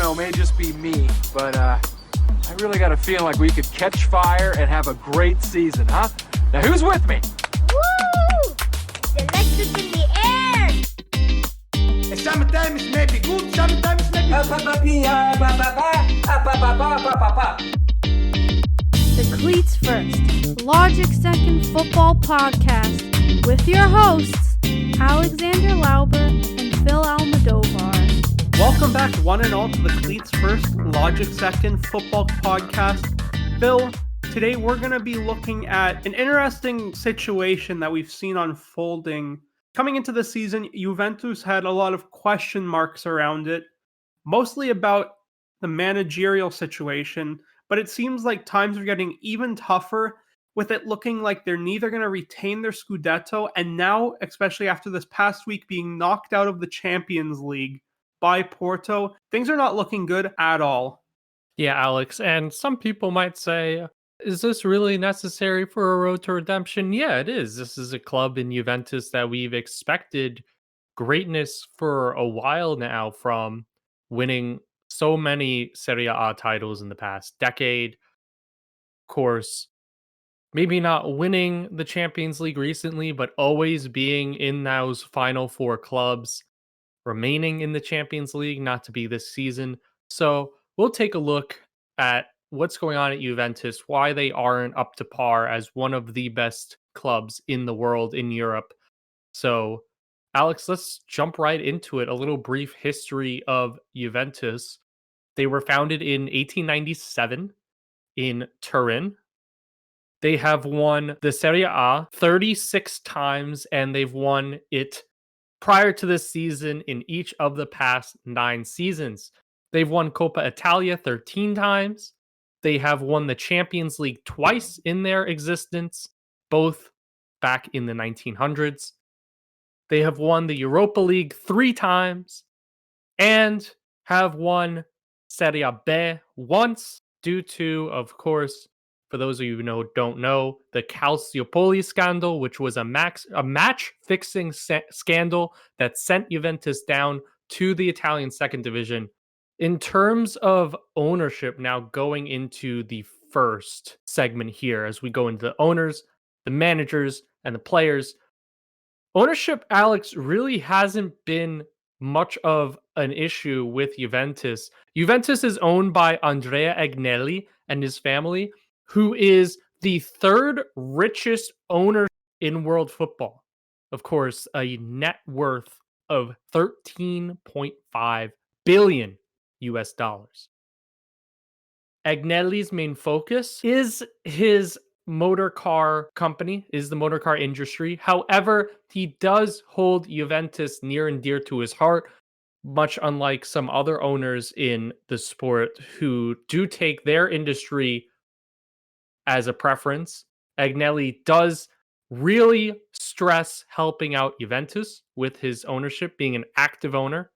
know, it may just be me, but I really got a feeling like we could catch fire and have a great season, huh? Now, who's with me? Woo! The electric in the air! Sometimes may be good, sometimes may be The Cleats First, Logic Second Football Podcast with your hosts, Alexander Lauber and Phil Almodovar. Welcome back, one and all, to the Cleats First, Logic Second Football Podcast. Phil, today we're going to be looking at an interesting situation that we've seen unfolding. Coming into the season, Juventus had a lot of question marks around it, mostly about the managerial situation, but it seems like times are getting even tougher, with it looking like they're neither going to retain their Scudetto, and now, especially after this past week, being knocked out of the Champions League by Porto, things are not looking good at all. Yeah, Alex, and some people might say, is this really necessary for a road to redemption? Yeah, it is. This is a club in Juventus that we've expected greatness for a while now, from winning so many Serie A titles in the past decade. Of course, maybe not winning the Champions League recently, but always being in those final four clubs, remaining in the Champions League, not to be this season. So we'll take a look at what's going on at Juventus, why they aren't up to par as one of the best clubs in the world, in Europe. So, Alex, let's jump right into it. A little brief history of Juventus. They were founded in 1897 in Turin. They have won the Serie A 36 times, and they've won it prior to this season in each of the past 9 seasons. They've won Coppa Italia 13 times. They have won the Champions League twice in their existence, both back in the 1900s. They have won the Europa League 3 times and have won Serie B once due to, of course, for those of you who don't know, the Calciopoli scandal, which was a match-fixing scandal that sent Juventus down to the Italian second division. In terms of ownership, now going into the first segment here, as we go into the owners, the managers, and the players, ownership, Alex, really hasn't been much of an issue with Juventus. Juventus is owned by Andrea Agnelli and his family, who is the third richest owner in world football. Of course, a net worth of 13.5 billion US dollars. Agnelli's main focus is his motor car company, is the motor car industry. However, he does hold Juventus near and dear to his heart, much unlike some other owners in the sport who do take their industry as a preference. Agnelli does really stress helping out Juventus with his ownership, being an active owner.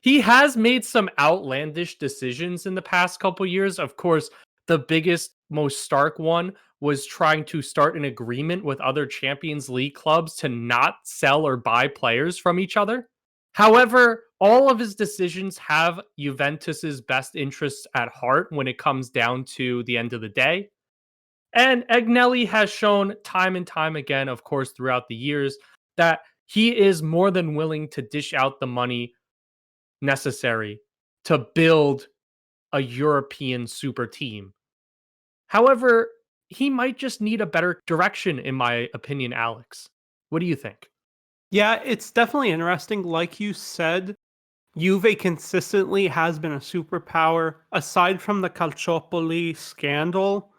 He has made some outlandish decisions in the past couple years. Of course, the biggest, most stark one was trying to start an agreement with other Champions League clubs to not sell or buy players from each other. However, all of his decisions have Juventus's best interests at heart when it comes down to the end of the day. And Agnelli has shown time and time again, of course, throughout the years, that he is more than willing to dish out the money necessary to build a European super team. However, he might just need a better direction, in my opinion, Alex. What do you think? Yeah, it's definitely interesting. Like you said, Juve consistently has been a superpower. Aside from the Calciopoli scandal,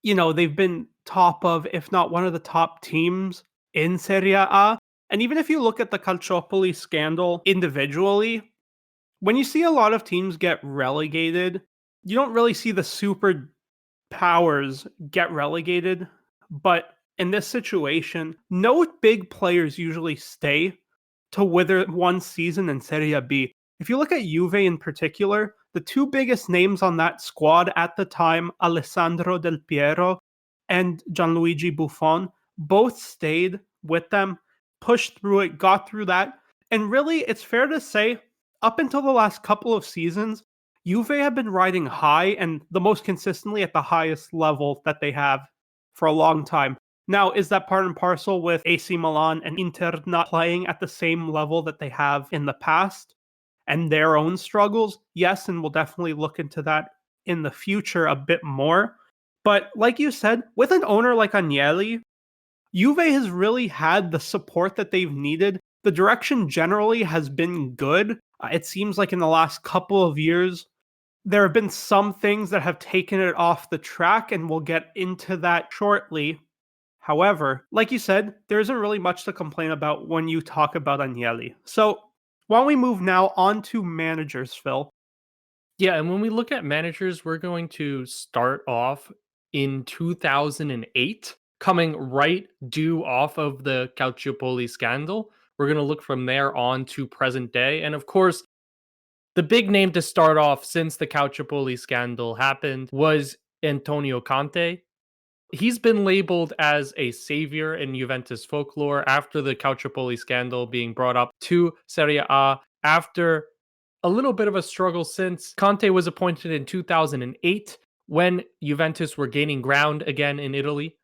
you know, they've been top of, if not one of the top teams in Serie A. And even if you look at the Calciopoli scandal individually, when you see a lot of teams get relegated, you don't really see the super powers get relegated. But in this situation, no big players usually stay to wither one season in Serie B. If you look at Juve in particular, the two biggest names on that squad at the time, Alessandro Del Piero and Gianluigi Buffon, both stayed with them, pushed through it, got through that. And really, it's fair to say, up until the last couple of seasons, Juve have been riding high and the most consistently at the highest level that they have for a long time. Now, is that part and parcel with AC Milan and Inter not playing at the same level that they have in the past and their own struggles? Yes, and we'll definitely look into that in the future a bit more. But like you said, with an owner like Agnelli, Juve has really had the support that they've needed. The direction generally has been good. It seems like in the last couple of years, there have been some things that have taken it off the track, and we'll get into that shortly. However, like you said, there isn't really much to complain about when you talk about Agnelli. So, why don't we move now on to managers, Phil? Yeah, and when we look at managers, we're going to start off in 2008, coming right due off of the Calciopoli scandal. We're going to look from there on to present day. And of course, the big name to start off since the Calciopoli scandal happened was Antonio Conte. He's been labeled as a savior in Juventus folklore after the Calciopoli scandal being brought up to Serie A after a little bit of a struggle since Conte was appointed in 2008 when Juventus were gaining ground again in Italy.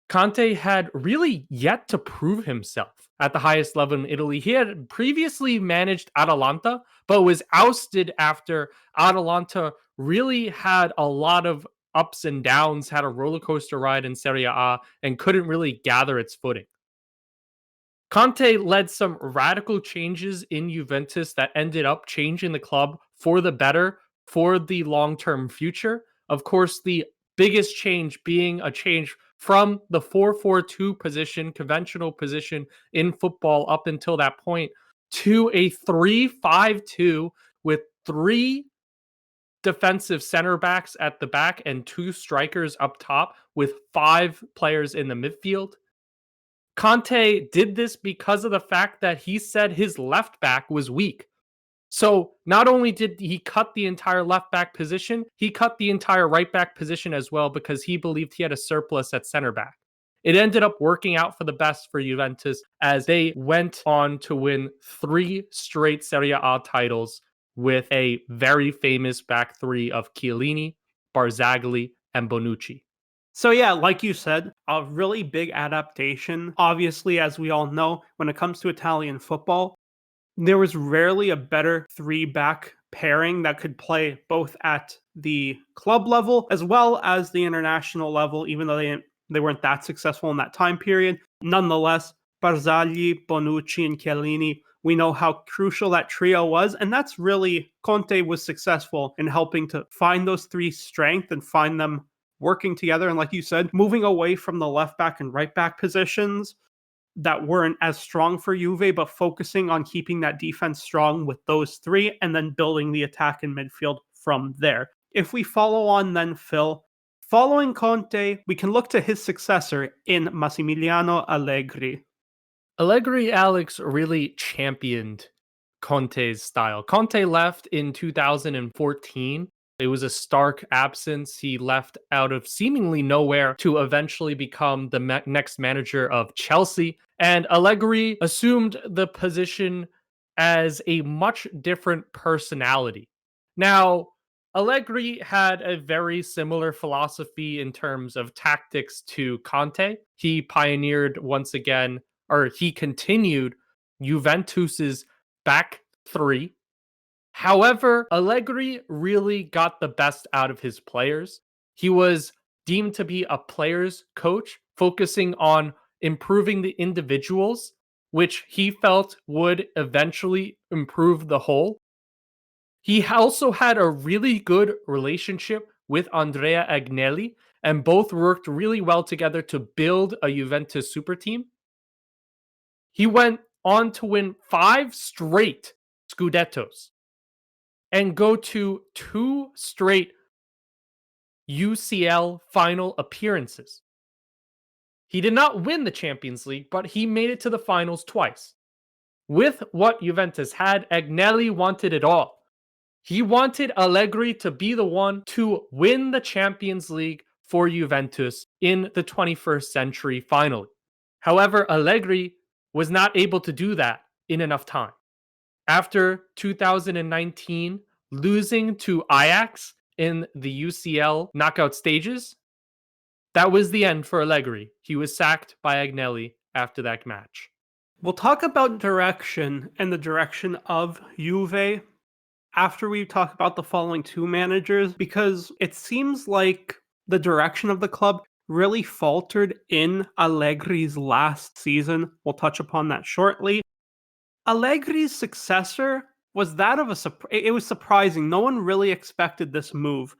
Conte had really yet to prove himself at the highest level in Italy. He had previously managed Atalanta, but was ousted after Atalanta really had a lot of ups and downs, had a roller coaster ride in Serie A, and couldn't really gather its footing. Conte led some radical changes in Juventus that ended up changing the club for the better for the long-term future. Of course, the biggest change being a change from the 4-4-2 position, conventional position in football up until that point, to a 3-5-2 with three defensive center backs at the back and two strikers up top with five players in the midfield. Conte did this because of the fact that he said his left back was weak. So not only did he cut the entire left back position, he cut the entire right back position as well because he believed he had a surplus at center back. It ended up working out for the best for Juventus as they went on to win 3 straight Serie A titles with a very famous back three of Chiellini, Barzagli, and Bonucci. So yeah, like you said, a really big adaptation. Obviously, as we all know, when it comes to Italian football, there was rarely a better three-back pairing that could play both at the club level as well as the international level, even though they weren't that successful in that time period. Nonetheless, Barzagli, Bonucci, and Chiellini, we know how crucial that trio was, and that's really, Conte was successful in helping to find those three strengths and find them working together. And like you said, moving away from the left back and right back positions that weren't as strong for Juve, but focusing on keeping that defense strong with those three and then building the attack in midfield from there. If we follow on then, Phil, following Conte, we can look to his successor in Massimiliano Allegri. Allegri, Alex, really championed Conte's style. Conte left in 2014. It was a stark absence. He left out of seemingly nowhere to eventually become the next manager of Chelsea. And Allegri assumed the position as a much different personality. Now, Allegri had a very similar philosophy in terms of tactics to Conte. He pioneered once again, or he continued Juventus's back three. However, Allegri really got the best out of his players. He was deemed to be a player's coach, focusing on improving the individuals, which he felt would eventually improve the whole. He also had a really good relationship with Andrea Agnelli, and both worked really well together to build a Juventus super team. He went on to win 5 straight Scudettos and go to 2 straight UCL final appearances. He did not win the Champions League, but he made it to the finals twice. With what Juventus had, Agnelli wanted it all. He wanted Allegri to be the one to win the Champions League for Juventus in the 21st century finally. However, Allegri was not able to do that in enough time. After 2019, losing to Ajax in the UCL knockout stages, that was the end for Allegri. He was sacked by Agnelli after that match. We'll talk about direction and the direction of Juve after we talk about the following two managers, because it seems like the direction of the club really faltered in Allegri's last season. We'll touch upon that shortly. Allegri's successor was that of it was surprising. No one really expected this move.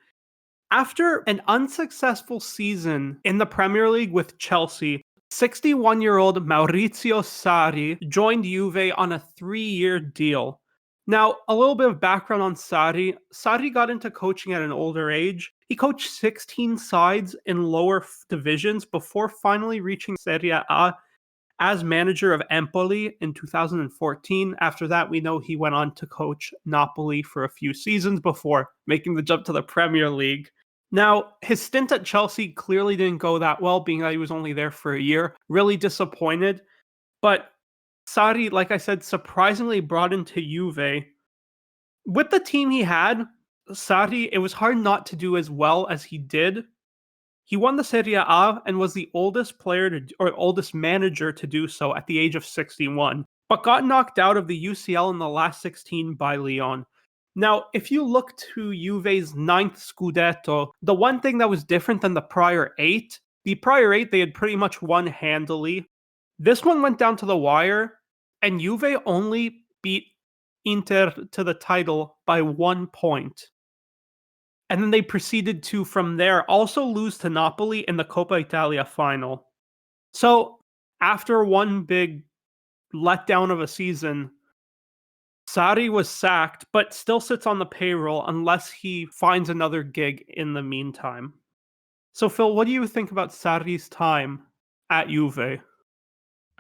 After an unsuccessful season in the Premier League with Chelsea, 61-year-old Maurizio Sarri joined Juve on a 3-year deal. Now, a little bit of background on Sarri. Sarri got into coaching at an older age. He coached 16 sides in lower divisions before finally reaching Serie A as manager of Empoli in 2014. After that, we know he went on to coach Napoli for a few seasons before making the jump to the Premier League. Now, his stint at Chelsea clearly didn't go that well, being that he was only there for a year. Really disappointed. But Sarri, like I said, surprisingly brought into Juve. With the team he had, Sarri, it was hard not to do as well as he did. He won the Serie A and was the oldest oldest manager to do so at the age of 61, but got knocked out of the UCL in the last 16 by Lyon. Now, if you look to Juve's 9th Scudetto, the one thing that was different than the prior 8 they had pretty much won handily. This one went down to the wire, and Juve only beat Inter to the title by 1 point. And then they proceeded to, from there, also lose to Napoli in the Coppa Italia final. So, after one big letdown of a season, Sarri was sacked, but still sits on the payroll unless he finds another gig in the meantime. So, Phil, what do you think about Sarri's time at Juve?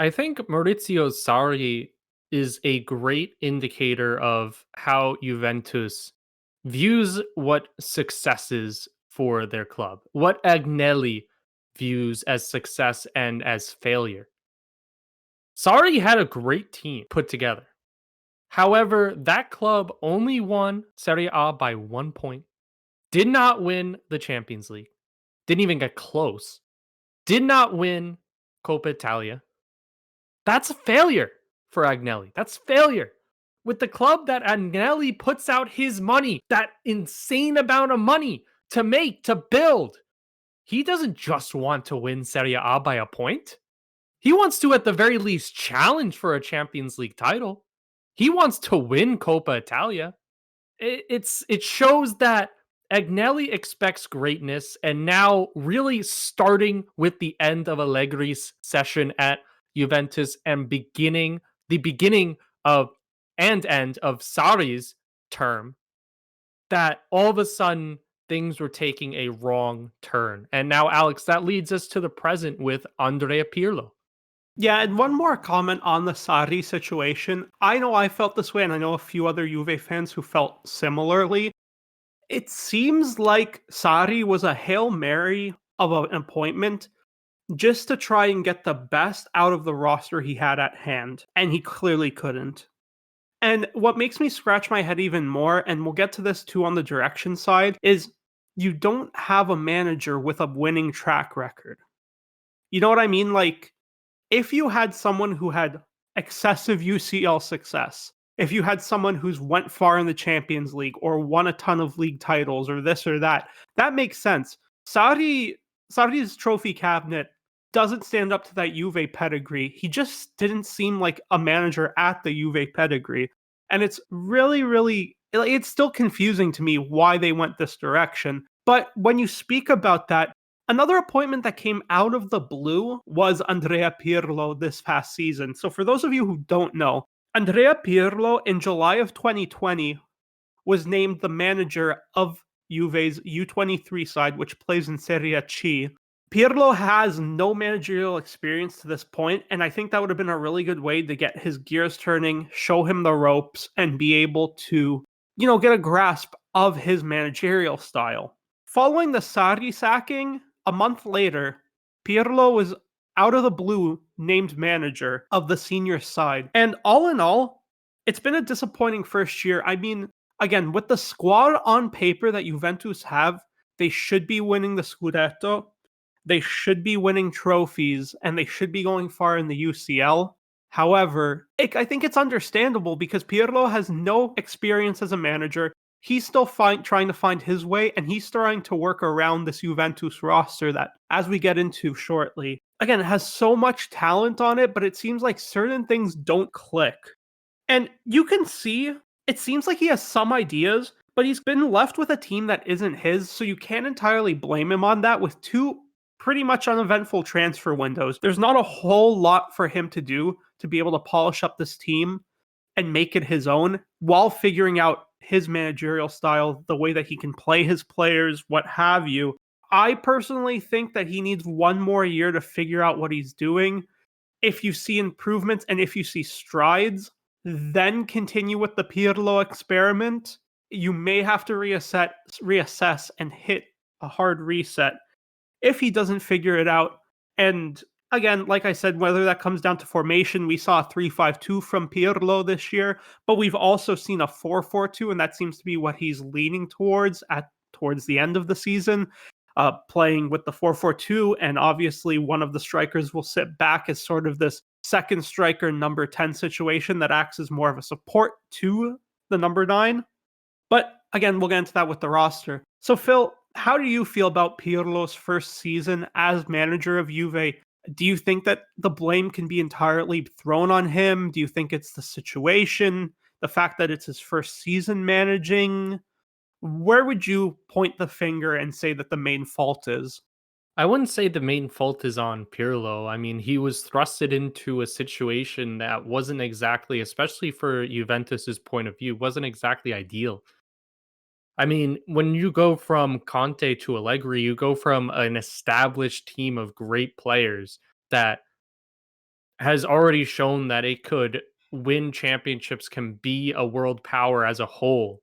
I think Maurizio Sarri is a great indicator of how Juventus views what success is for their club, what Agnelli views as success and as failure. Sarri had a great team put together. However, that club only won Serie A by 1 point, did not win the Champions League, didn't even get close, did not win Coppa Italia. That's a failure for Agnelli. That's failure. With the club that Agnelli puts out his money, that insane amount of money to make, to build, he doesn't just want to win Serie A by a point. He wants to, at the very least, challenge for a Champions League title. He wants to win Coppa Italia. It shows that Agnelli expects greatness, and now really starting with the end of Allegri's session at Juventus and the beginning of and end of Sarri's term, that all of a sudden things were taking a wrong turn. And now, Alex, that leads us to the present with Andrea Pirlo. Yeah, and one more comment on the Sarri situation. I know I felt this way, and I know a few other Juve fans who felt similarly. It seems like Sarri was a Hail Mary of an appointment just to try and get the best out of the roster he had at hand, and he clearly couldn't. And what makes me scratch my head even more, and we'll get to this too on the direction side, is you don't have a manager with a winning track record. You know what I mean? Like, if you had someone who had excessive UCL success, if you had someone who's went far in the Champions League or won a ton of league titles or this or that makes sense. Sarri's trophy cabinet doesn't stand up to that Juve pedigree. He just didn't seem like a manager at the Juve pedigree. And it's really, it's still confusing to me why they went this direction. But when you speak about that, another appointment that came out of the blue was Andrea Pirlo this past season. So for those of you who don't know, Andrea Pirlo in July of 2020 was named the manager of Juve's U23 side, which plays in Serie C. Pirlo has no managerial experience to this point, and I think that would have been a really good way to get his gears turning, show him the ropes, and be able to, get a grasp of his managerial style. Following the Sarri sacking, a month later, Pirlo was out of the blue named manager of the senior side. And all in all, it's been a disappointing first year. I mean, again, with the squad on paper that Juventus have, they should be winning the Scudetto. They should be winning trophies, and they should be going far in the UCL. However, I think it's understandable because Pirlo has no experience as a manager. He's still trying to find his way, and he's trying to work around this Juventus roster that, as we get into shortly, again, has so much talent on it, but it seems like certain things don't click. And you can see, it seems like he has some ideas, but he's been left with a team that isn't his, so you can't entirely blame him on that with two pretty much uneventful transfer windows. There's not a whole lot for him to do to be able to polish up this team and make it his own while figuring out his managerial style, the way that he can play his players, what have you. I personally think that he needs one more year to figure out what he's doing. If you see improvements and if you see strides, then continue with the Pirlo experiment. You may have to reassess and hit a hard reset if he doesn't figure it out. And again, like I said, whether that comes down to formation, we saw a 3-5-2 from Pirlo this year, but we've also seen a 4-4-2, and that seems to be what he's leaning towards towards the end of the season, playing with the 4-4-2, and obviously one of the strikers will sit back as sort of this second striker, number 10 situation that acts as more of a support to the number 9. But again, we'll get into that with the roster. So Phil, how do you feel about Pirlo's first season as manager of Juve? Do you think that the blame can be entirely thrown on him? Do you think it's the situation, the fact that it's his first season managing? Where would you point the finger and say that the main fault is? I wouldn't say the main fault is on Pirlo. I mean, he was thrusted into a situation that wasn't exactly, especially for Juventus's point of view, wasn't exactly ideal. I mean, when you go from Conte to Allegri, you go from an established team of great players that has already shown that it could win championships, can be a world power as a whole.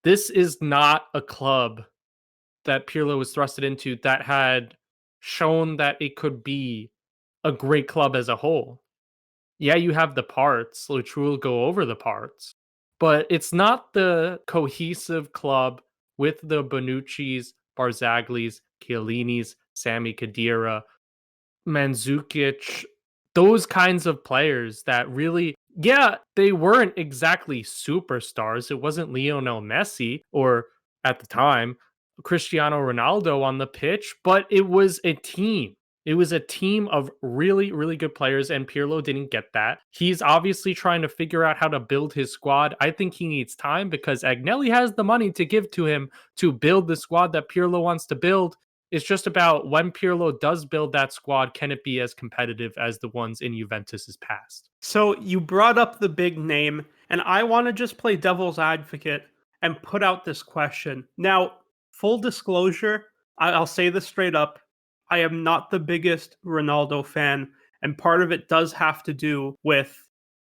This is not a club that Pirlo was thrusted into that had shown that it could be a great club as a whole. Yeah, you have the parts, which will go over the parts, but it's not the cohesive club with the Bonucci's, Barzaglis, Chiellini's, Sami Khedira, Mandzukic, those kinds of players that really, yeah, they weren't exactly superstars. It wasn't Lionel Messi or, at the time, Cristiano Ronaldo on the pitch, but it was a team. It was a team of really, really good players, and Pirlo didn't get that. He's obviously trying to figure out how to build his squad. I think he needs time because Agnelli has the money to give to him to build the squad that Pirlo wants to build. It's just about when Pirlo does build that squad, can it be as competitive as the ones in Juventus's past? So you brought up the big name, and I want to just play devil's advocate and put out this question. Now, full disclosure, I'll say this straight up. I am not the biggest Ronaldo fan, and part of it does have to do with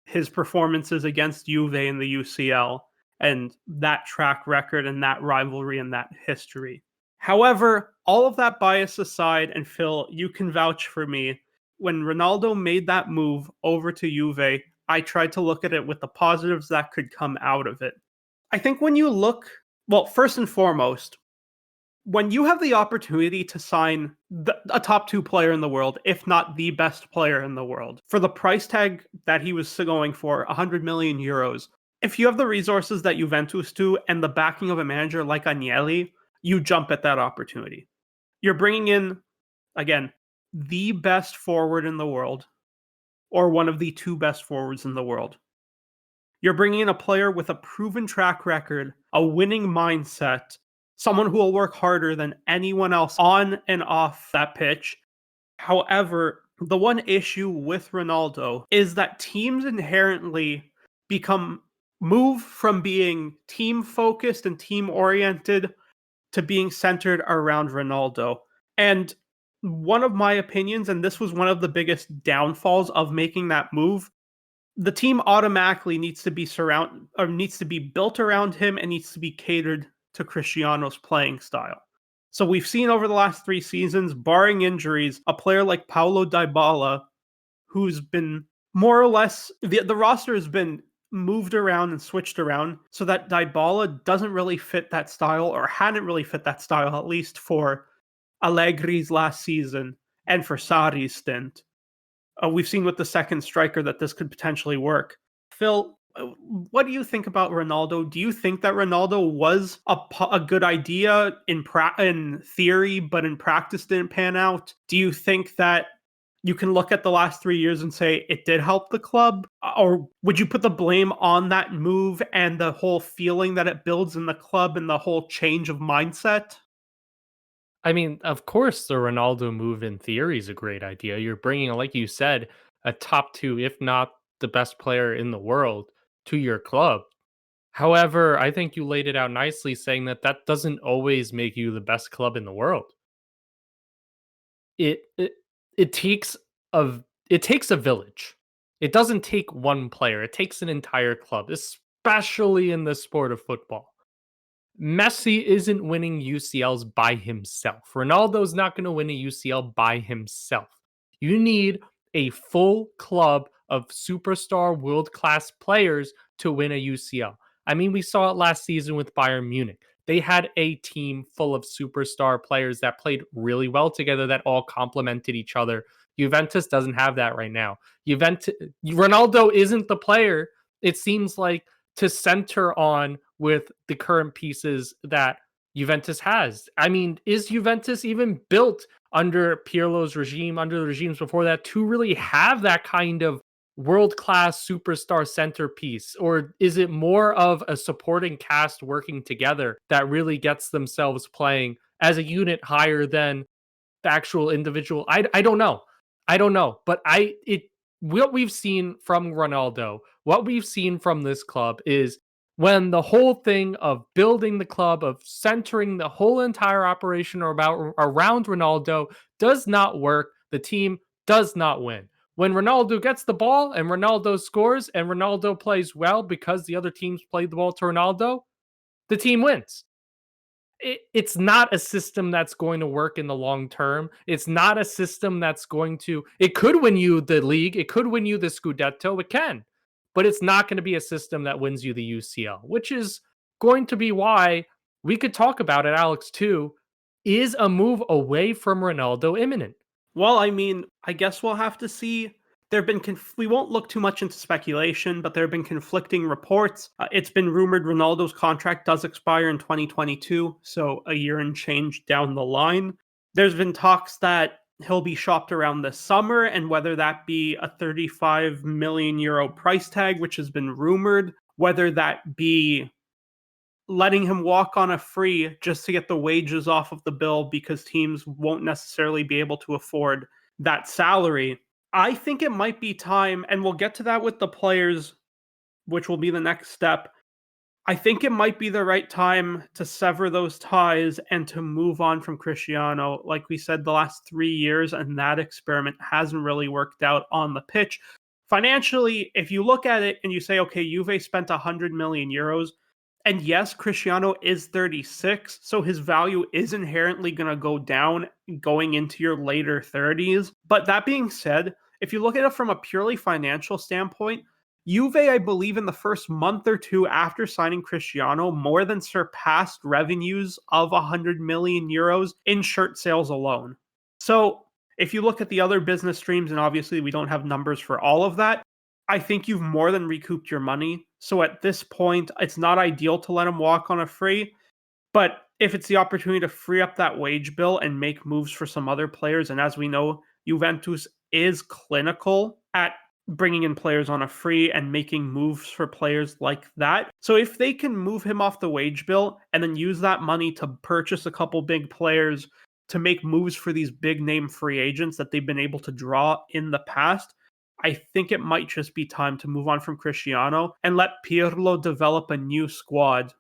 his performances against Juve in the UCL and that track record and that rivalry and that history. However, all of that bias aside, and Phil, you can vouch for me, when Ronaldo made that move over to Juve, I tried to look at it with the positives that could come out of it. I think when you look, well, first and foremost, when you have the opportunity to sign a top 2 player in the world, if not the best player in the world, for the price tag that he was going for, 100 million euros, if you have the resources that Juventus do and the backing of a manager like Agnelli, you jump at that opportunity. You're bringing in, again, the best forward in the world, or one of the 2 best forwards in the world. You're bringing in a player with a proven track record, a winning mindset, someone who will work harder than anyone else on and off that pitch. However, the one issue with Ronaldo is that teams inherently move from being team-focused and team-oriented to being centered around Ronaldo. And one of my opinions, and this was one of the biggest downfalls of making that move, the team automatically needs to be built around him and needs to be catered to Cristiano's playing style. So we've seen over the last 3 seasons, barring injuries, a player like Paulo Dybala, who's been more or less, the roster has been moved around and switched around so that Dybala doesn't really fit that style, or hadn't really fit that style, at least for Allegri's last season and for Sarri's stint. We've seen with the second striker that this could potentially work. Phil, what do you think about Ronaldo? Do you think that Ronaldo was a good idea in theory, but in practice didn't pan out? Do you think that you can look at the last 3 years and say it did help the club? Or would you put the blame on that move and the whole feeling that it builds in the club and the whole change of mindset? I mean, of course, the Ronaldo move in theory is a great idea. You're bringing, like you said, a top two, if not the best player in the world, to your club. However, I think you laid it out nicely saying that that doesn't always make you the best club in the world. It it, it takes it takes a village. It doesn't take one player. It takes an entire club, especially in the sport of football. Messi isn't winning UCLs by himself. Ronaldo's not going to win a UCL by himself. You need a full club of superstar world class players to win a UCL. I mean, we saw it last season with Bayern Munich. They had a team full of superstar players that played really well together that all complemented each other. Juventus doesn't have that right now. Ronaldo isn't the player, it seems like, to center on with the current pieces that Juventus has. I mean, is Juventus even built under Pirlo's regime, under the regimes before that, to really have that kind of world-class superstar centerpiece? Or is it more of a supporting cast working together that really gets themselves playing as a unit higher than the actual individual? I don't know. I don't know. But what we've seen from Ronaldo, what we've seen from this club is when the whole thing of building the club, of centering the whole entire operation around Ronaldo does not work, the team does not win. When Ronaldo gets the ball and Ronaldo scores and Ronaldo plays well because the other teams played the ball to Ronaldo, the team wins. It's not a system that's going to work in the long term. It's not a system that's going to. It could win you the league. It could win you the Scudetto. It can, but it's not going to be a system that wins you the UCL, which is going to be why we could talk about it, Alex. Too, is a move away from Ronaldo imminent? Well, I mean, I guess we'll have to see. There have been we won't look too much into speculation, but there have been conflicting reports. It's been rumored Ronaldo's contract does expire in 2022, so a year and change down the line. There's been talks that he'll be shopped around this summer, and whether that be a 35 million euro price tag, which has been rumored, whether that be letting him walk on a free just to get the wages off of the bill because teams won't necessarily be able to afford that salary. I think it might be time, and we'll get to that with the players, which will be the next step. I think it might be the right time to sever those ties and to move on from Cristiano. Like we said, the last 3 years, and that experiment hasn't really worked out on the pitch. Financially, if you look at it and you say, okay, Juve spent 100 million euros, and yes, Cristiano is 36, so his value is inherently going to go down going into your later 30s. But that being said, if you look at it from a purely financial standpoint, Juve, I believe, in the first month or two after signing Cristiano, more than surpassed revenues of 100 million euros in shirt sales alone. So if you look at the other business streams, and obviously we don't have numbers for all of that, I think you've more than recouped your money. So at this point, it's not ideal to let him walk on a free. But if it's the opportunity to free up that wage bill and make moves for some other players, and as we know, Juventus is clinical at bringing in players on a free and making moves for players like that. So if they can move him off the wage bill and then use that money to purchase a couple big players, to make moves for these big name free agents that they've been able to draw in the past, I think it might just be time to move on from Cristiano and let Pirlo develop a new squad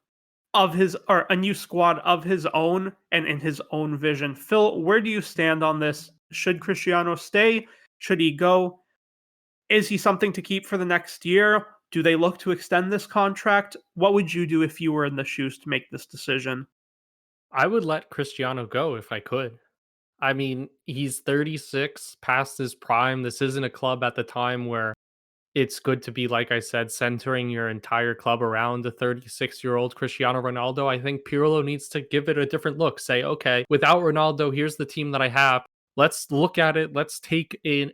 of his own and in his own vision. Phil, where do you stand on this? Should Cristiano stay? Should he go? Is he something to keep for the next year? Do they look to extend this contract? What would you do if you were in the shoes to make this decision? I would let Cristiano go if I could. I mean, he's 36, past his prime. This isn't a club at the time where it's good to be, like I said, centering your entire club around the 36-year-old Cristiano Ronaldo. I think Pirlo needs to give it a different look. Say, okay, without Ronaldo, here's the team that I have. Let's look at it. Let's take a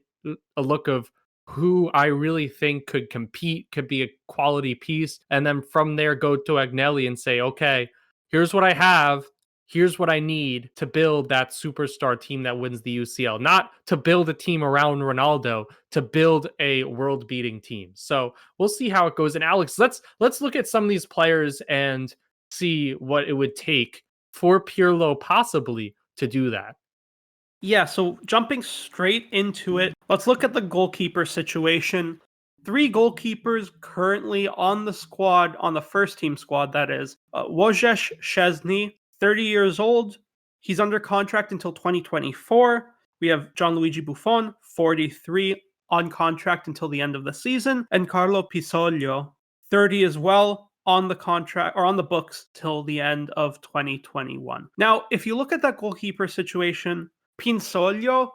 look of who I really think could compete, could be a quality piece. And then from there, go to Agnelli and say, okay, here's what I have. Here's what I need to build that superstar team that wins the UCL. Not to build a team around Ronaldo, to build a world-beating team. So we'll see how it goes. And Alex, let's look at some of these players and see what it would take for Pirlo possibly to do that. Yeah, so jumping straight into it, let's look at the goalkeeper situation. 3 goalkeepers currently on the squad, on the first team squad, that is. Wojciech Szczesny, 30 years old. He's under contract until 2024. We have Gianluigi Buffon, 43, on contract until the end of the season. And Carlo Pisoglio, 30 as well, on the contract or on the books till the end of 2021. Now, if you look at that goalkeeper situation, Pinsoglio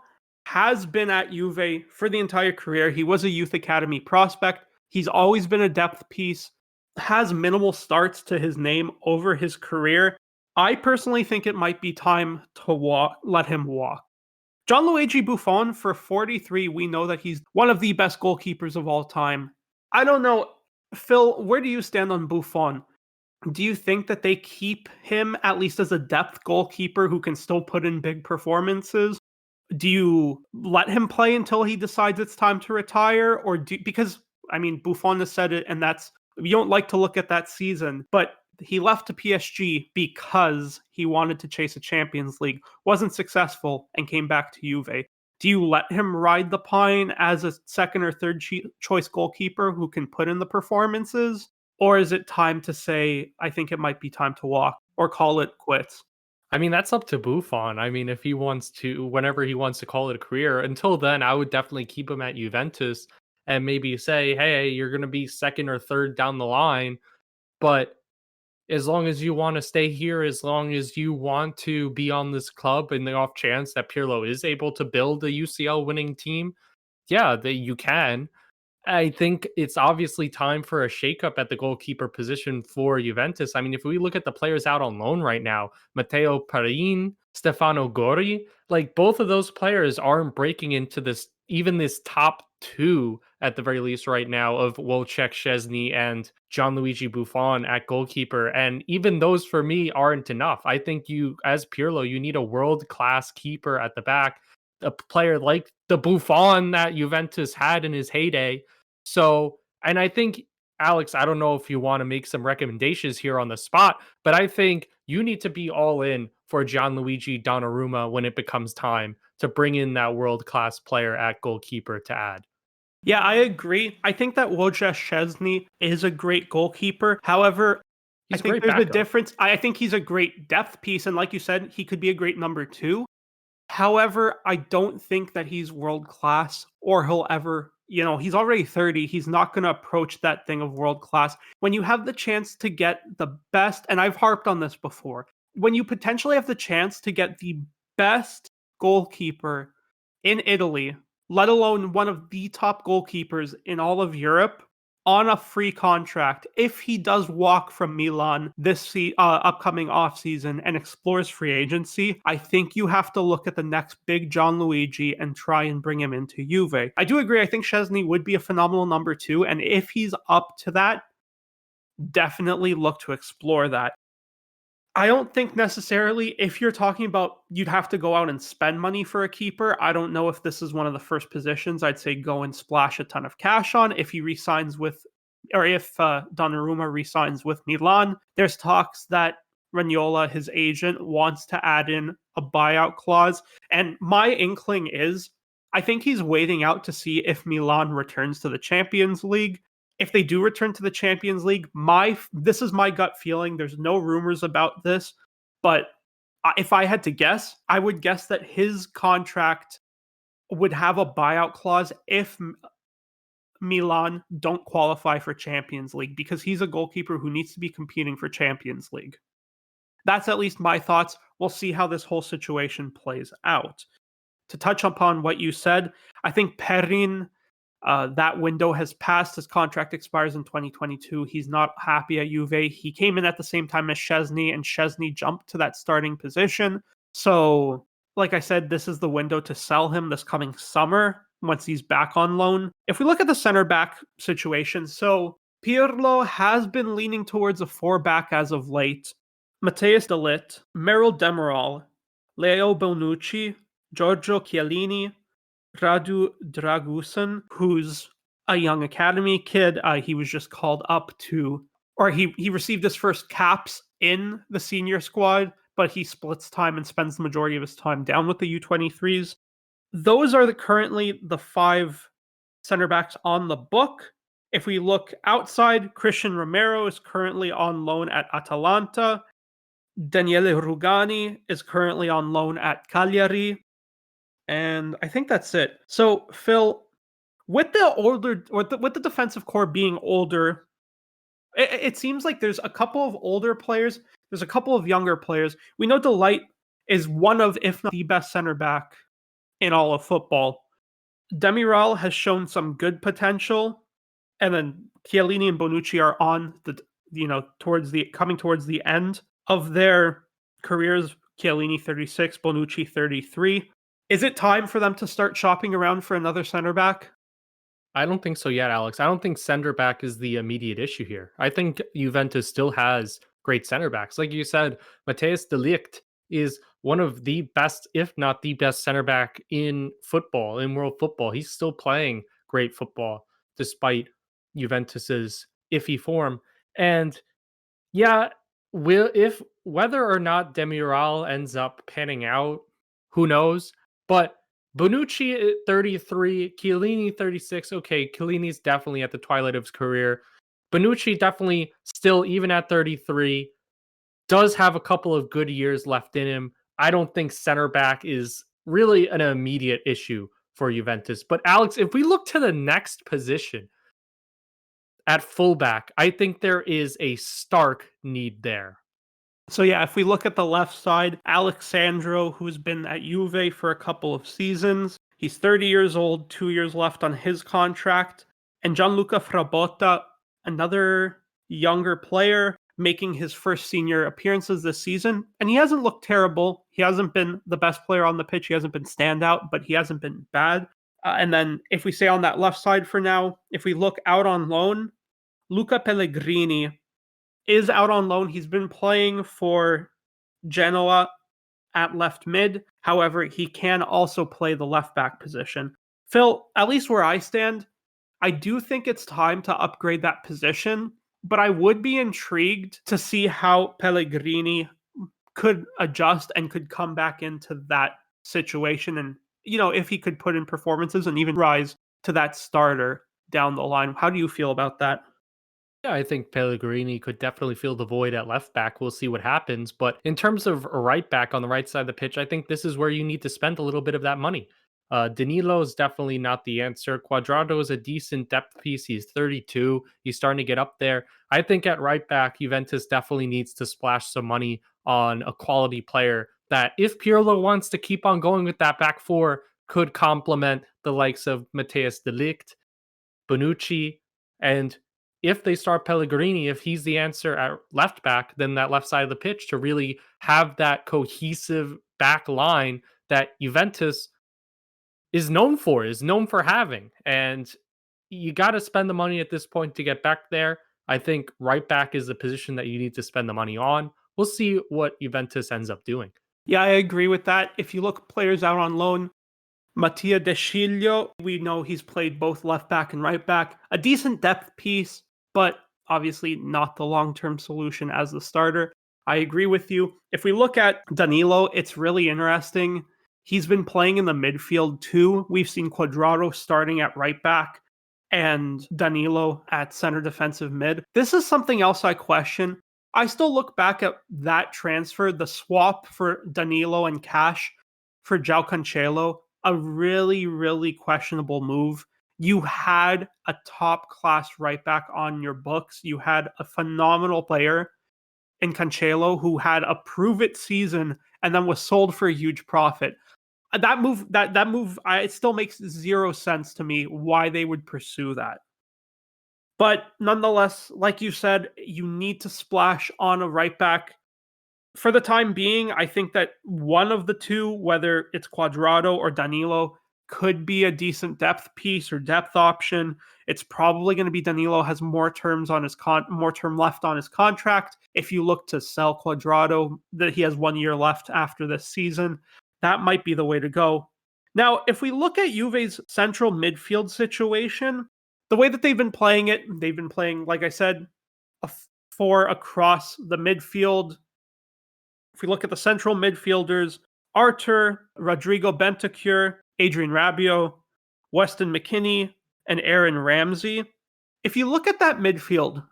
has been at Juve for the entire career. He was a youth academy prospect. He's always been a depth piece, has minimal starts to his name over his career. I personally think it might be time to let him walk. Gianluigi Buffon, for 43, we know that he's one of the best goalkeepers of all time. I don't know, Phil, where do you stand on Buffon? Do you think that they keep him at least as a depth goalkeeper who can still put in big performances? Do you let him play until he decides it's time to retire? Or because, I mean, Buffon has said it, and you don't like to look at that season, but he left to PSG because he wanted to chase a Champions League, wasn't successful, and came back to Juve. Do you let him ride the pine as a second or third choice goalkeeper who can put in the performances? Or is it time to say, I think it might be time to walk, or call it quits? I mean, that's up to Buffon. I mean, if he wants to, whenever he wants to call it a career, until then, I would definitely keep him at Juventus and maybe say, hey, you're going to be second or third down the line. But as long as you want to stay here, as long as you want to be on this club in the off chance that Pirlo is able to build a UCL winning team, yeah, that you can. I think it's obviously time for a shakeup at the goalkeeper position for Juventus. I mean, if we look at the players out on loan right now, Matteo Perin, Stefano Gori, like both of those players aren't breaking into this top 2 at the very least right now of Wojciech Szczesny and Gianluigi Buffon at goalkeeper. And even those for me aren't enough. I think you, as Pirlo, you need a world-class keeper at the back, a player like the Buffon that Juventus had in his heyday. So, and I think, Alex, I don't know if you want to make some recommendations here on the spot, but I think you need to be all in for Gianluigi Donnarumma when it becomes time to bring in that world-class player at goalkeeper to add. Yeah, I agree. I think that Wojciech Szczesny is a great goalkeeper. However, I think there's a difference. I think he's a great depth piece, and like you said, he could be a great number 2. However, I don't think that he's world-class, or he'll ever, he's already 30. He's not going to approach that thing of world-class. When you have the chance to get the best, and I've harped on this before, when you potentially have the chance to get the best goalkeeper in Italy, let alone one of the top goalkeepers in all of Europe, on a free contract, if he does walk from Milan this upcoming offseason and explores free agency, I think you have to look at the next big Gianluigi and try and bring him into Juve. I do agree. I think Szczesny would be a phenomenal number 2, and if he's up to that, definitely look to explore that. I don't think necessarily, if you're talking about you'd have to go out and spend money for a keeper, I don't know if this is one of the first positions I'd say go and splash a ton of cash on if he resigns with, or if Donnarumma resigns with Milan. There's talks that Ragnola, his agent, wants to add in a buyout clause. And my inkling is, I think he's waiting out to see if Milan returns to the Champions League. If they do return to the Champions League, this is my gut feeling. There's no rumors about this, but if I had to guess, I would guess that his contract would have a buyout clause if Milan don't qualify for Champions League, because he's a goalkeeper who needs to be competing for Champions League. That's at least my thoughts. We'll see how this whole situation plays out. To touch upon what you said, I think Perin That window has passed. His contract expires in 2022. He's not happy at Juve. He came in at the same time as Szczesny, and Szczesny jumped to that starting position. So, like I said, this is the window to sell him this coming summer once he's back on loan. If we look at the center back situation, so Pirlo has been leaning towards a 4-back as of late. Matthias de Ligt, Merrill Demiral, Leo Bonucci, Giorgio Chiellini, Radu Dragusin, who's a young academy kid. He was just called up to, or he received his first caps in the senior squad, but he splits time and spends the majority of his time down with the U23s. Those are currently the 5 center backs on the book. If we look outside, Christian Romero is currently on loan at Atalanta. Daniele Rugani is currently on loan at Cagliari. And I think that's it. So, Phil, with the defensive core being older, it seems like there's a couple of older players, there's a couple of younger players. We know De Ligt is one of, if not the best center back in all of football. Demiral has shown some good potential, and then Chiellini and Bonucci are on coming towards the end of their careers. Chiellini 36, Bonucci 33. Is it time for them to start shopping around for another center back? I don't think so yet, Alex. I don't think center back is the immediate issue here. I think Juventus still has great center backs. Like you said, Matthias de Ligt is one of the best, if not the best center back in football, in world football. He's still playing great football despite Juventus's iffy form. And yeah, whether or not Demiral ends up panning out, who knows? But Bonucci at 33, Chiellini 36. Okay, Chiellini's definitely at the twilight of his career. Bonucci definitely still, even at 33, does have a couple of good years left in him. I don't think center back is really an immediate issue for Juventus. But Alex, if we look to the next position at fullback, I think there is a stark need there. So yeah, if we look at the left side, Alexandro, who's been at Juve for a couple of seasons, he's 30 years old, 2 years left on his contract. And Gianluca Frabotta, another younger player, making his first senior appearances this season. And he hasn't looked terrible. He hasn't been the best player on the pitch. He hasn't been standout, but he hasn't been bad. And then if we stay on that left side for now, if we look out on loan, Luca Pellegrini is out on loan. He's been playing for Genoa at left mid. However, he can also play the left back position. Phil, at least where I stand, I do think it's time to upgrade that position, but I would be intrigued to see how Pellegrini could adjust and could come back into that situation. And, if he could put in performances and even rise to that starter down the line. How do you feel about that? Yeah, I think Pellegrini could definitely fill the void at left back. We'll see what happens. But in terms of a right back on the right side of the pitch, I think this is where you need to spend a little bit of that money. Danilo is definitely not the answer. Cuadrado is a decent depth piece. He's 32. He's starting to get up there. I think at right back, Juventus definitely needs to splash some money on a quality player that, if Pirlo wants to keep on going with that back four, could complement the likes of Matthias de Ligt, Bonucci, and if they start Pellegrini, if he's the answer at left back, then that left side of the pitch to really have that cohesive back line that Juventus is known for having. And you got to spend the money at this point to get back there. I think right back is the position that you need to spend the money on. We'll see what Juventus ends up doing. Yeah, I agree with that. If you look players out on loan, Mattia De Sciglio, we know he's played both left back and right back. A decent depth piece, but obviously not the long-term solution as the starter. I agree with you. If we look at Danilo, it's really interesting. He's been playing in the midfield too. We've seen Cuadrado starting at right back and Danilo at center defensive mid. This is something else I question. I still look back at that transfer, the swap for Danilo and Cash for João Cancelo, a really, really questionable move. You had a top-class right back on your books. You had a phenomenal player in Cancelo who had a prove-it season and then was sold for a huge profit. That move, it still makes zero sense to me why they would pursue that. But nonetheless, like you said, you need to splash on a right back. For the time being, I think that one of the two, whether it's Cuadrado or Danilo, could be a decent depth piece or depth option. It's probably going to be Danilo has more terms on his more term left on his contract. If you look to sell Cuadrado, that he has 1 year left after this season, that might be the way to go. Now, if we look at Juve's central midfield situation, the way that they've been playing it, they've been playing, like I said, a 4 across the midfield. If we look at the central midfielders, Arthur, Rodrigo Bentancur, Adrian Rabiot, Weston McKennie, and Aaron Ramsey. If you look at that midfield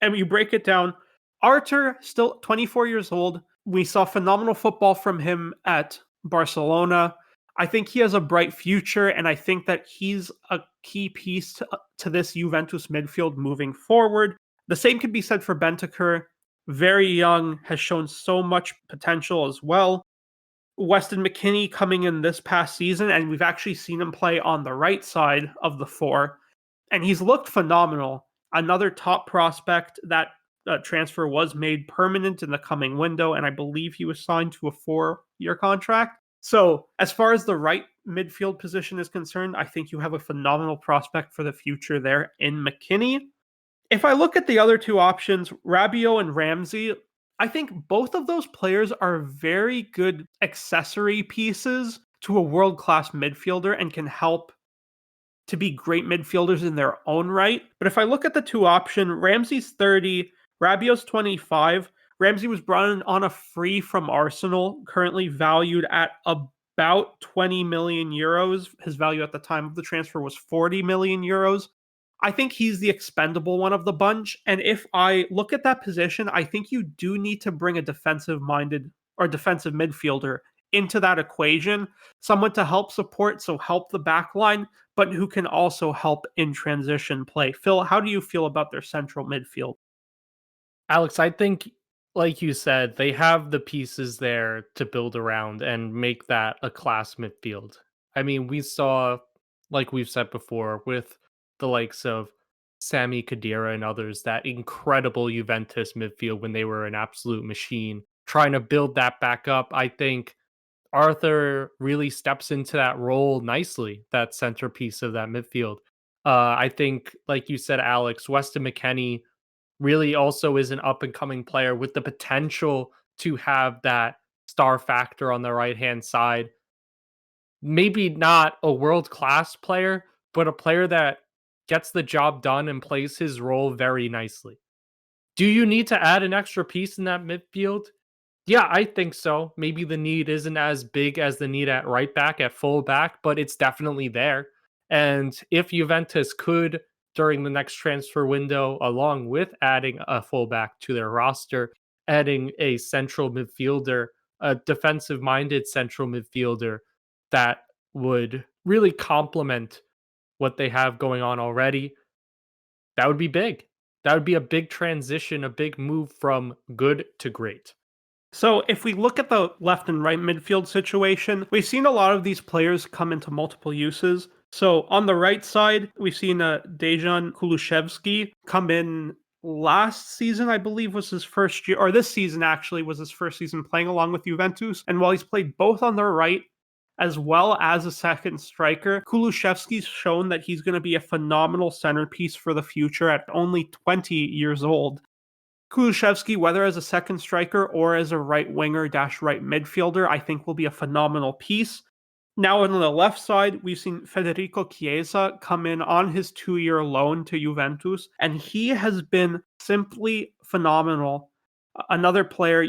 and you break it down, Arthur, still 24 years old. We saw phenomenal football from him at Barcelona. I think he has a bright future, and I think that he's a key piece to this Juventus midfield moving forward. The same can be said for Bentancur. Very young, has shown so much potential as well. Weston McKennie coming in this past season, and we've actually seen him play on the right side of the 4, and he's looked phenomenal. Another top prospect. That transfer was made permanent in the coming window, and I believe he was signed to a 4-year contract. So as far as the right midfield position is concerned, I think you have a phenomenal prospect for the future there in McKennie. If I look at the other two options, Rabiot and Ramsey, I think both of those players are very good accessory pieces to a world-class midfielder and can help to be great midfielders in their own right. But if I look at the two options, Ramsey's 30, Rabiot's 25. Ramsey was brought in on a free from Arsenal, currently valued at about 20 million euros. His value at the time of the transfer was 40 million euros. I think he's the expendable one of the bunch. And if I look at that position, I think you do need to bring a defensive-minded or defensive midfielder into that equation. Someone to help support, so help the back line, but who can also help in transition play. Phil, how do you feel about their central midfield? Alex, I think, like you said, they have the pieces there to build around and make that a class midfield. I mean, we saw, like we've said before, with the likes of Sami Khedira and others, that incredible Juventus midfield when they were an absolute machine. Trying to build that back up, I think Arthur really steps into that role nicely, that centerpiece of that midfield. I think, like you said, Alex, Weston McKennie really also is an up and coming player with the potential to have that star factor on the right hand side. Maybe not a world class player, but a player that gets the job done and plays his role very nicely. Do you need to add an extra piece in that midfield? Yeah, I think so. Maybe the need isn't as big as the need at right back, at full back, but it's definitely there. And if Juventus could, during the next transfer window, along with adding a fullback to their roster, adding a central midfielder, a defensive minded central midfielder that would really complement what they have going on already, that would be big. That would be a big transition, a big move from good to great. So if we look at the left and right midfield situation, we've seen a lot of these players come into multiple uses. So on the right side, we've seen Dejan Kulusevski come in last season, I believe was his first year, or this season actually was his first season playing along with Juventus. And while he's played both on the right as well as a second striker, Kulusevski's shown that he's going to be a phenomenal centerpiece for the future at only 20 years old. Kulusevski, whether as a second striker or as a right winger / right midfielder, I think will be a phenomenal piece. Now on the left side, we've seen Federico Chiesa come in on his 2-year loan to Juventus, and he has been simply phenomenal. Another player,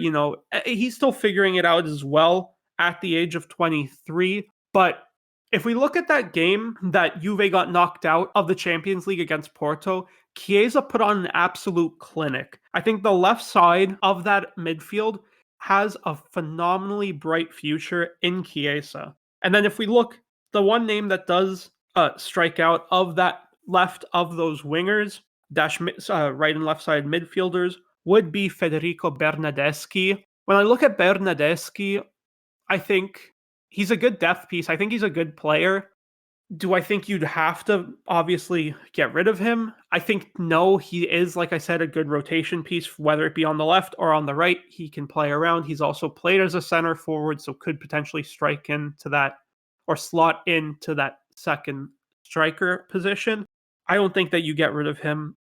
he's still figuring it out as well at the age of 23, but if we look at that game that Juve got knocked out of the Champions League against Porto, Chiesa put on an absolute clinic. I think the left side of that midfield has a phenomenally bright future in Chiesa. And then if we look, the one name that does strike out of that left of those wingers, right and left side midfielders, would be Federico Bernardeschi. When I look at Bernardeschi, I think he's a good depth piece. I think he's a good player. Do I think you'd have to obviously get rid of him? I think no, he is, like I said, a good rotation piece, whether it be on the left or on the right. He can play around. He's also played as a center forward, so could potentially strike into that or slot into that second striker position. I don't think that you get rid of him.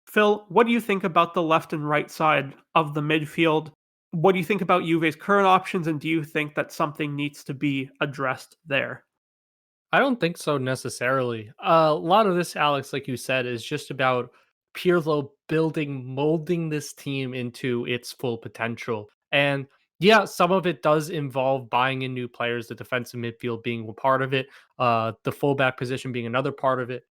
Phil, what do you think about the left and right side of the midfield? What do you think about Juve's current options, and do you think that something needs to be addressed there? I don't think so necessarily. A lot of this, Alex, like you said, is just about Pirlo molding this team into its full potential. And yeah, some of it does involve buying in new players, the defensive midfield being a part of it, the fullback position being another part of it,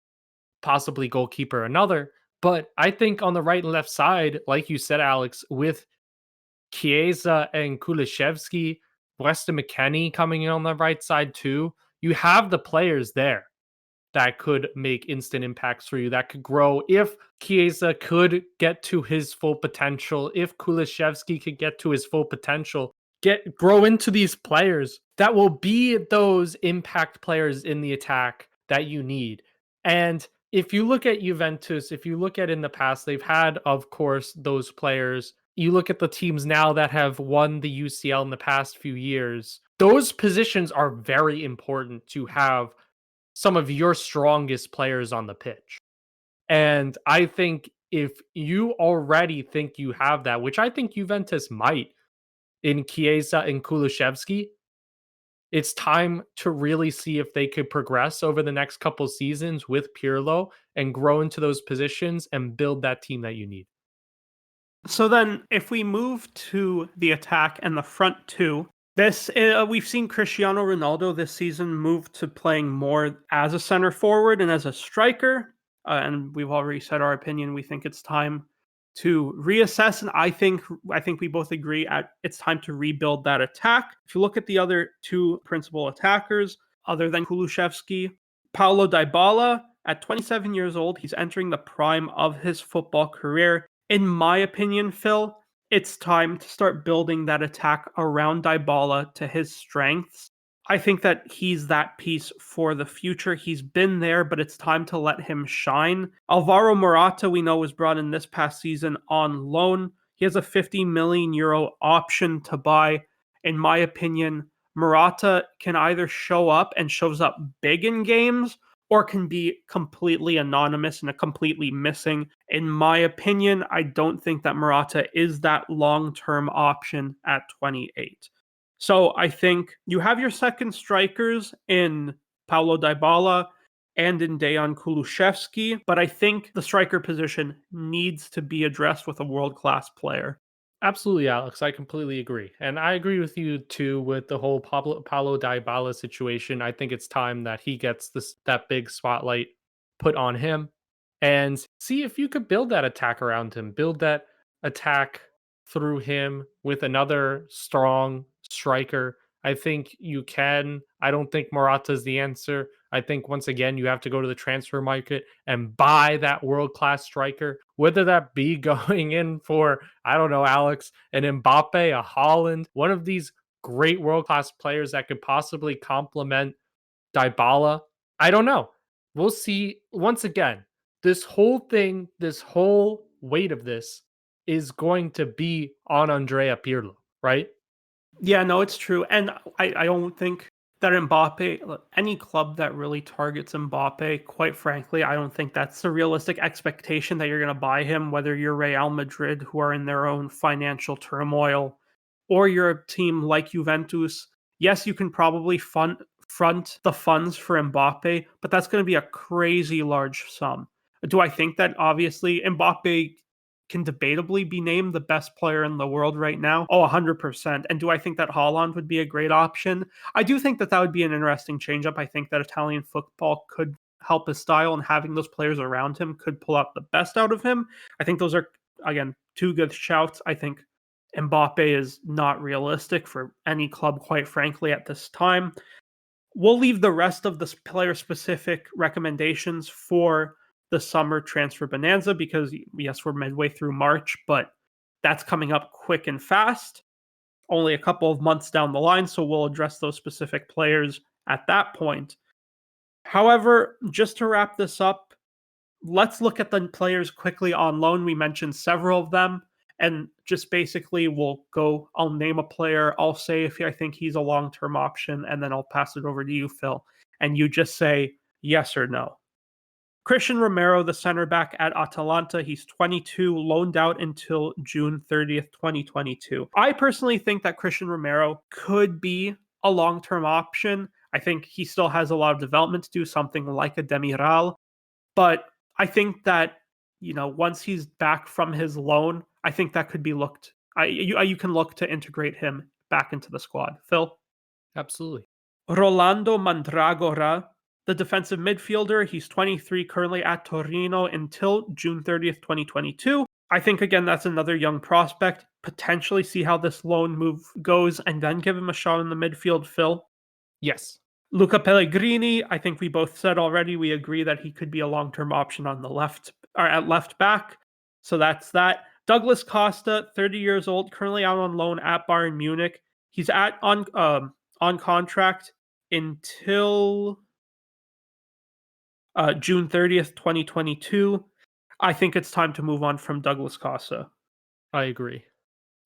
possibly goalkeeper another. But I think on the right and left side, like you said, Alex, with Chiesa and Kulishevsky, Weston McKennie coming in on the right side too, you have the players there that could make instant impacts for you, that could grow. If Chiesa could get to his full potential, if Kulishevsky could get to his full potential, grow into these players that will be those impact players in the attack that you need. And if you look at Juventus, if you look at in the past, they've had, of course, those players. You look at the teams now that have won the UCL in the past few years, those positions are very important to have some of your strongest players on the pitch. And I think if you already think you have that, which I think Juventus might in Chiesa and Kulishevsky, it's time to really see if they could progress over the next couple seasons with Pirlo and grow into those positions and build that team that you need. So then, if we move to the attack and the front two, we've seen Cristiano Ronaldo this season move to playing more as a center forward and as a striker. And we've already said our opinion. We think it's time to reassess, and I think we both agree it's time to rebuild that attack. If you look at the other two principal attackers, other than Kulusevski, Paulo Dybala, at 27 years old, he's entering the prime of his football career. In my opinion, Phil, it's time to start building that attack around Dybala to his strengths. I think that he's that piece for the future. He's been there, but it's time to let him shine. Alvaro Morata, we know, was brought in this past season on loan. He has a 50 million euro option to buy. In my opinion, Morata can either show up and shows up big in games, or can be completely anonymous and completely missing. In my opinion, I don't think that Morata is that long-term option at 28. So I think you have your second strikers in Paulo Dybala and in Dejan Kulusevski, but I think the striker position needs to be addressed with a world-class player. Absolutely, Alex. I completely agree. And I agree with you too with the whole Paulo Dybala situation. I think it's time that he gets that big spotlight put on him and see if you could build that attack around him, build that attack through him with another strong striker. I think you can. I don't think Morata's the answer. I think once again, you have to go to the transfer market and buy that world-class striker, whether that be going in for, I don't know, Alex, an Mbappe, a Haaland, one of these great world-class players that could possibly complement Dybala. I don't know. We'll see. Once again, this whole thing, this whole weight of this is going to be on Andrea Pirlo, right? Yeah, no, it's true. And I don't think that Mbappe, any club that really targets Mbappe, quite frankly, I don't think that's a realistic expectation that you're going to buy him, whether you're Real Madrid, who are in their own financial turmoil, or you're a team like Juventus. Yes, you can probably front the funds for Mbappe, but that's going to be a crazy large sum. Do I think that obviously Mbappe can debatably be named the best player in the world right now? Oh, 100%. And do I think that Haaland would be a great option? I do think that would be an interesting changeup. I think that Italian football could help his style, and having those players around him could pull out the best out of him. I think those are, again, two good shouts. I think Mbappe is not realistic for any club, quite frankly, at this time. We'll leave the rest of the player-specific recommendations for the summer transfer bonanza, because yes, we're midway through March, but that's coming up quick and fast. only a couple of months down the line, so we'll address those specific players at that point. However, just to wrap this up, let's look at the players quickly on loan. We mentioned several of them, and just basically I'll name a player, I'll say if I think he's a long-term option, and then I'll pass it over to you, Phil, and you just say yes or no. Cristiano Romero, the center back at Atalanta, he's 22, loaned out until June 30th, 2022. I personally think that Cristiano Romero could be a long-term option. I think he still has a lot of development to do, something like a Demiral, but I think that, once he's back from his loan, I think that could be you can look to integrate him back into the squad. Phil? Absolutely. Rolando Mandragora, the defensive midfielder, he's 23, currently at Torino until June 30th, 2022. I think, again, that's another young prospect. Potentially see how this loan move goes and then give him a shot in the midfield, Phil. Yes. Luca Pellegrini, I think we both said already, we agree that he could be a long-term option on the left, or at left back. So that's that. Douglas Costa, 30 years old, currently out on loan at Bayern Munich. He's on contract until June 30th, 2022. I think it's time to move on from Douglas Costa. I agree.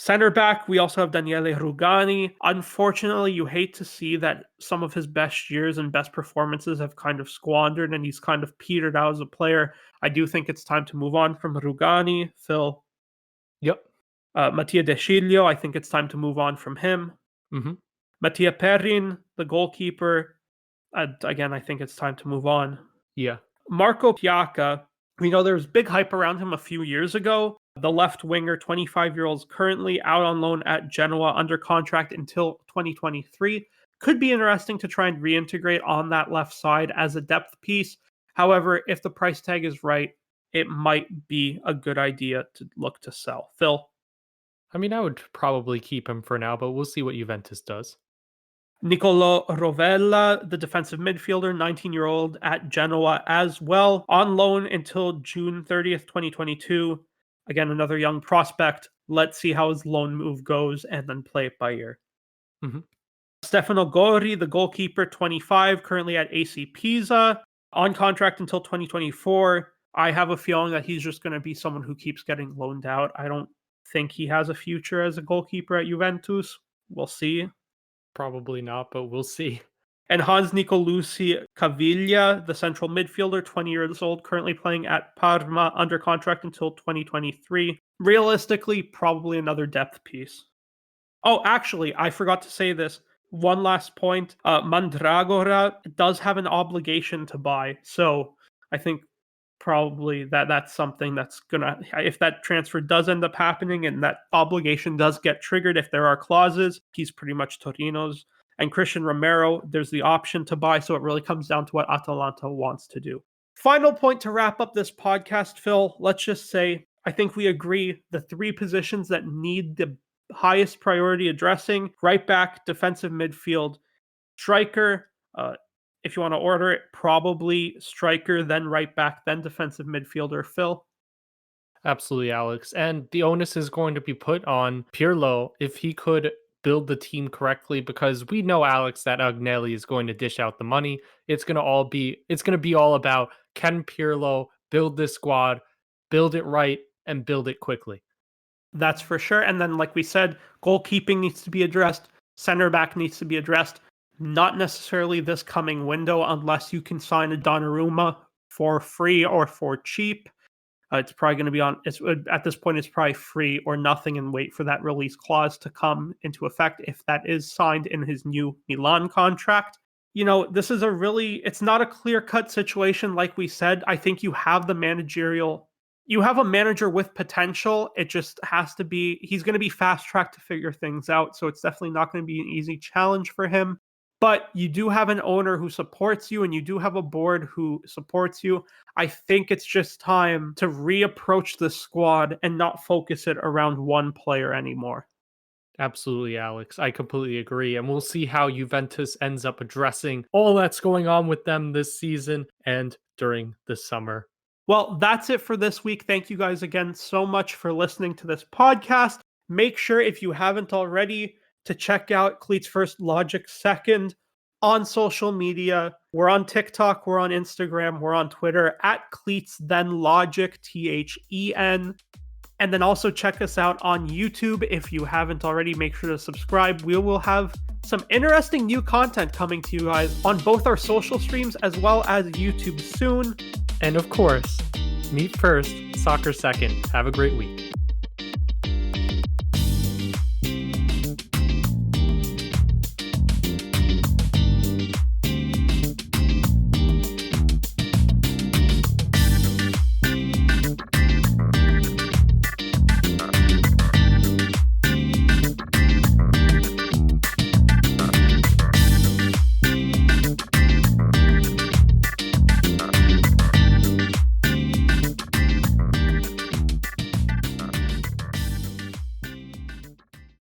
Center back, we also have Daniele Rugani. Unfortunately, you hate to see that some of his best years and best performances have kind of squandered and he's kind of petered out as a player. I do think it's time to move on from Rugani. Phil? Yep. Mattia De Sciglio, I think it's time to move on from him. Mm-hmm. Mattia Perrin, the goalkeeper. Again, I think it's time to move on. Yeah. Marco Piacca, we know there was big hype around him a few years ago. The left winger, 25-year-old, currently out on loan at Genoa, under contract until 2023. Could be interesting to try and reintegrate on that left side as a depth piece. However, if the price tag is right, it might be a good idea to look to sell. Phil? I mean, I would probably keep him for now, but we'll see what Juventus does. Nicolo Rovella, the defensive midfielder, 19-year-old at Genoa as well, on loan until June 30th, 2022. Again, another young prospect. Let's see how his loan move goes and then play it by ear. Mm-hmm. Stefano Gori, the goalkeeper, 25, currently at AC Pisa, on contract until 2024. I have a feeling that he's just going to be someone who keeps getting loaned out. I don't think he has a future as a goalkeeper at Juventus. We'll see. Probably not, but we'll see. And Hans Nicolucci Caviglia, the central midfielder, 20 years old, currently playing at Parma, under contract until 2023. Realistically, probably another depth piece. Oh, actually, I forgot to say this. One last point. Mandragora does have an obligation to buy. So I think probably that's something that's gonna, if that transfer does end up happening and that obligation does get triggered, if there are clauses, he's pretty much Torino's. And Cristiano Romero, there's the option to buy, so it really comes down to what Atalanta wants to do. Final point to wrap up this podcast, Phil. Let's just say, I think we agree the three positions that need the highest priority addressing: right back, defensive midfield, striker. If you want to order it, probably striker, then right back, then defensive midfielder. Phil? Absolutely, Alex. And the onus is going to be put on Pirlo if he could build the team correctly, because we know, Alex, that Agnelli is going to dish out the money. It's going to be all about, can Pirlo build this squad, build it right, and build it quickly. That's for sure. And then, like we said, goalkeeping needs to be addressed. Center back needs to be addressed. Not necessarily this coming window, unless you can sign a Donnarumma for free or for cheap. It's probably going to be at this point, it's probably free or nothing, and wait for that release clause to come into effect if that is signed in his new Milan contract. This is it's not a clear-cut situation, like we said. I think you have a manager with potential. It just has to be, he's going to be fast-tracked to figure things out, so it's definitely not going to be an easy challenge for him. But you do have an owner who supports you, and you do have a board who supports you. I think it's just time to reapproach the squad and not focus it around one player anymore. Absolutely, Alex. I completely agree. And we'll see how Juventus ends up addressing all that's going on with them this season and during the summer. Well, that's it for this week. Thank you guys again so much for listening to this podcast. Make sure, if you haven't already, to check out Cleats First, Logic Second on social media. We're on TikTok, we're on Instagram, we're on Twitter at Cleats Then Logic, THEN. And then also check us out on YouTube. If you haven't already, make sure to subscribe. We will have some interesting new content coming to you guys on both our social streams as well as YouTube soon. And of course, meat first, soccer second. Have a great week.